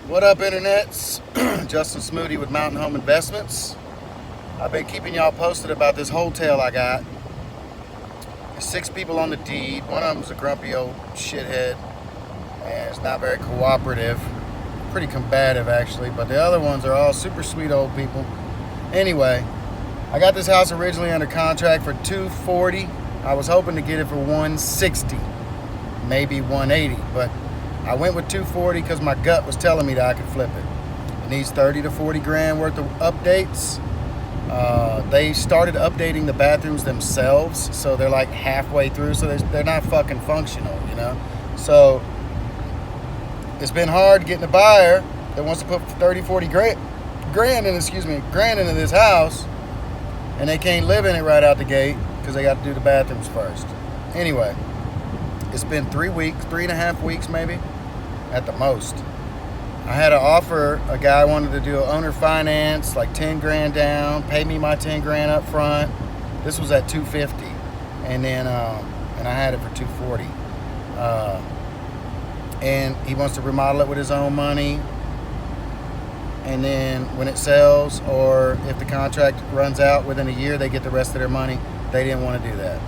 What up, internets? Justin Smoody with Mountain Home Investments. I've been keeping y'all posted about this hotel I got. There's 6 people on the deed. One of them's a grumpy old shithead, and it's not very cooperative. Pretty combative, actually, but the other ones are all super sweet old people. Anyway, I got this house originally under contract for $240. I was hoping to get it for $160, maybe $180, but I went with $240 because my gut was telling me that I could flip it. It needs 30 to 40 grand worth of updates. They started updating the bathrooms themselves, so they're like halfway through, so they're not fucking functional, you know? So it's been hard getting a buyer that wants to put 30, 40 grand into this house, and they can't live in it right out the gate because they got to do the bathrooms first. Anyway, it's been 3 weeks, 3.5 weeks maybe, at the most. I had an offer. A guy wanted to do an owner finance, like 10 grand down, pay me my 10 grand up front. This was at 250, and then and I had it for 240. And he wants to remodel it with his own money. And then when it sells, or if the contract runs out within a year, they get the rest of their money. They didn't want to do that.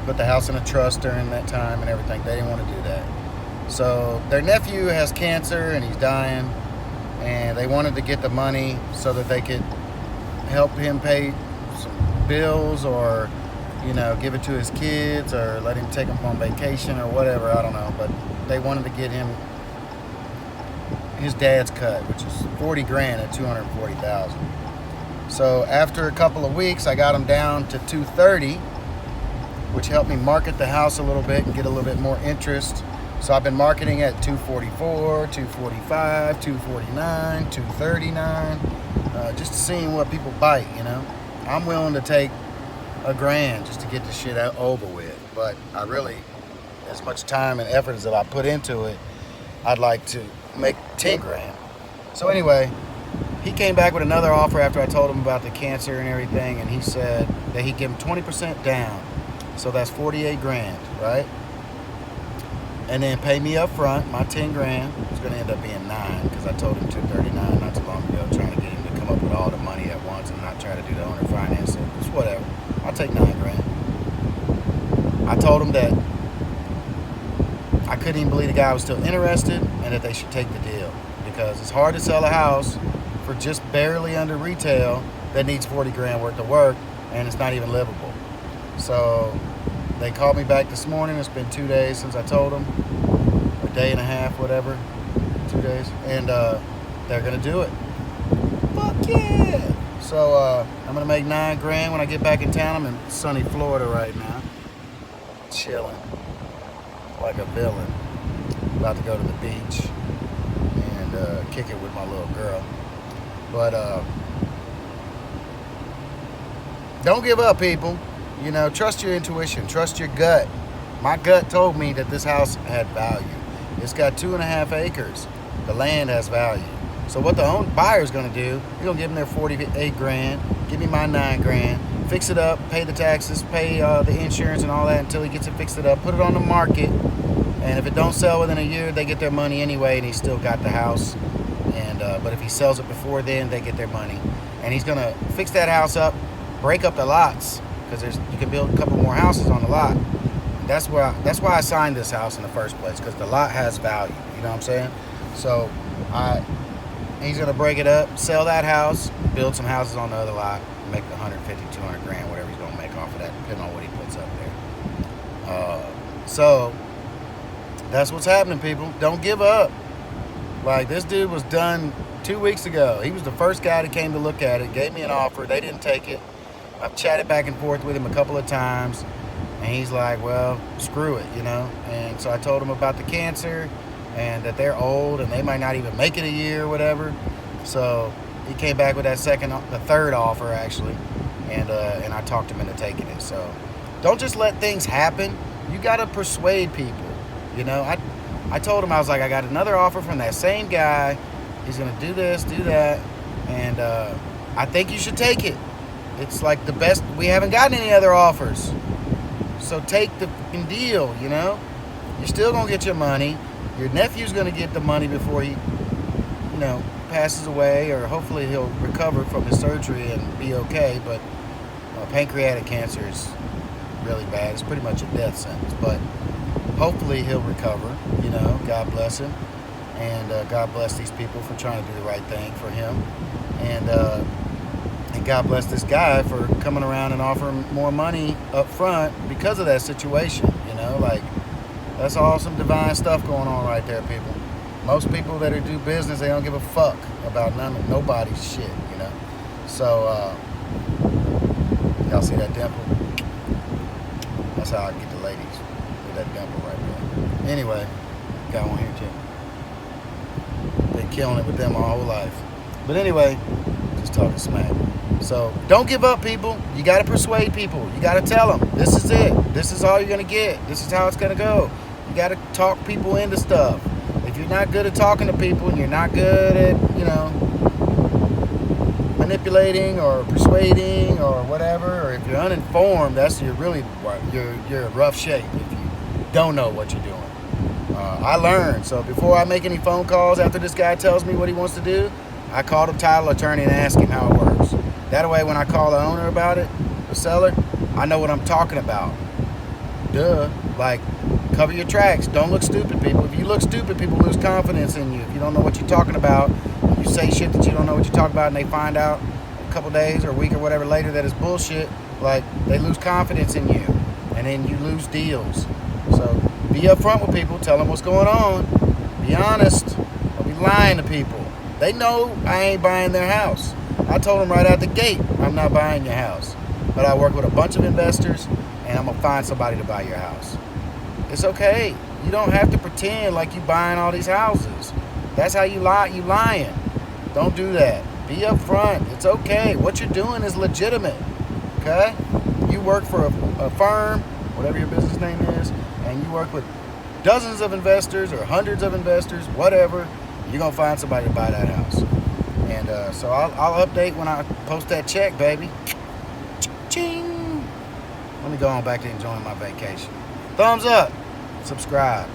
Put the house in a trust during that time and everything. They didn't want to do that. So their nephew has cancer and he's dying, and they wanted to get the money so that they could help him pay some bills, or, you know, give it to his kids, or let him take them on vacation or whatever. I don't know, but they wanted to get him his dad's cut, which is 40 grand at 240,000. So after a couple of weeks, I got him down to 230, which helped me market the house a little bit and get a little bit more interest. So I've been marketing at 244, 245, 249, 239, just seeing what people bite, you know. I'm willing to take a grand just to get this shit over with, but I really, as much time and effort as I put into it, I'd like to make 10 grand. So anyway, he came back with another offer after I told him about the cancer and everything, and he said that he'd give him 20% down. So that's 48 grand, right? And then pay me up front, my 10 grand. It's going to end up being 9 because I told him 239 not too long ago, trying to get him to come up with all the money at once and not try to do the owner finance. So it's whatever. I'll take 9 grand. I told him that I couldn't even believe the guy was still interested and that they should take the deal, because it's hard to sell a house for just barely under retail that needs 40 grand worth of work, and it's not even livable. So they called me back this morning. It's been 2 days since I told them, a day and a half, whatever, 2 days, and they're gonna do it. Fuck yeah! So I'm gonna make 9 grand when I get back in town. I'm in sunny Florida right now, chilling like a villain. About to go to the beach and kick it with my little girl. But don't give up, people. You know, trust your intuition, trust your gut. My gut told me that this house had value. It's got 2.5 acres. The land has value. So what the buyer's gonna do, he's gonna give them their 48 grand, give me my 9 grand, fix it up, pay the taxes, pay the insurance and all that until he gets it fixed up, put it on the market, and if it don't sell within a year, they get their money anyway, and he's still got the house. And but if he sells it before then, they get their money. And he's gonna fix that house up, break up the lots, because you can build a couple more houses on the lot. That's why I signed this house in the first place, because the lot has value. You know what I'm saying? So he's gonna break it up, sell that house, build some houses on the other lot, make 150, 200 grand, whatever he's gonna make off of that, depending on what he puts up there. So that's what's happening, people. Don't give up. Like, this dude was done 2 weeks ago. He was the first guy that came to look at it, gave me an offer. They didn't take it. I've chatted back and forth with him a couple of times, and he's like, well, screw it, you know? And so I told him about the cancer and that they're old and they might not even make it a year or whatever. So he came back with that the third offer, actually, and I talked him into taking it. So don't just let things happen. You got to persuade people, you know? I told him, I was like, I got another offer from that same guy. He's going to do this, do that, and I think you should take it. It's like the best. We haven't gotten any other offers. So take the fucking deal, you know? You're still going to get your money. Your nephew's going to get the money before he, passes away, or hopefully he'll recover from his surgery and be okay. But pancreatic cancer is really bad. It's pretty much a death sentence. But hopefully he'll recover. God bless him, and God bless these people for trying to do the right thing for him, and God bless this guy for coming around and offering more money up front because of that situation. Like, that's awesome divine stuff going on right there, people. Most people that do business, they don't give a fuck about nobody's shit. So y'all see that dimple? That's how I get the ladies, with that dimple right there. Anyway, got one here too. Been killing it with them my whole life. But anyway, just talking smack. So don't give up, people. You got to persuade people. You got to tell them, this is it. This is all you're going to get. This is how it's going to go. You got to talk people into stuff. If you're not good at talking to people, and you're not good at, manipulating or persuading or whatever, or if you're uninformed, you're in rough shape if you don't know what you're doing. I learned. So before I make any phone calls after this guy tells me what he wants to do, I call the title attorney and ask him how it works. That way, when I call the owner about it, the seller, I know what I'm talking about. Duh. Like, cover your tracks. Don't look stupid, people. If you look stupid, people lose confidence in you. If you don't know what you're talking about, you say shit that you don't know what you're talking about, and they find out a couple days or a week or whatever later that it's bullshit, like, they lose confidence in you, and then you lose deals. So be upfront with people. Tell them what's going on. Be honest. Don't be lying to people. They know I ain't buying their house. I told them right out the gate, I'm not buying your house. But I work with a bunch of investors, and I'm going to find somebody to buy your house. It's okay. You don't have to pretend like you buying all these houses. That's how you lie. You lying. Don't do that. Be upfront. It's okay. What you're doing is legitimate. Okay? You work for a firm, whatever your business name is, and you work with dozens of investors or hundreds of investors, whatever, you're going to find somebody to buy that house. And so I'll update when I post that check, baby. Ching! Let me go on back to enjoying my vacation. Thumbs up. Subscribe.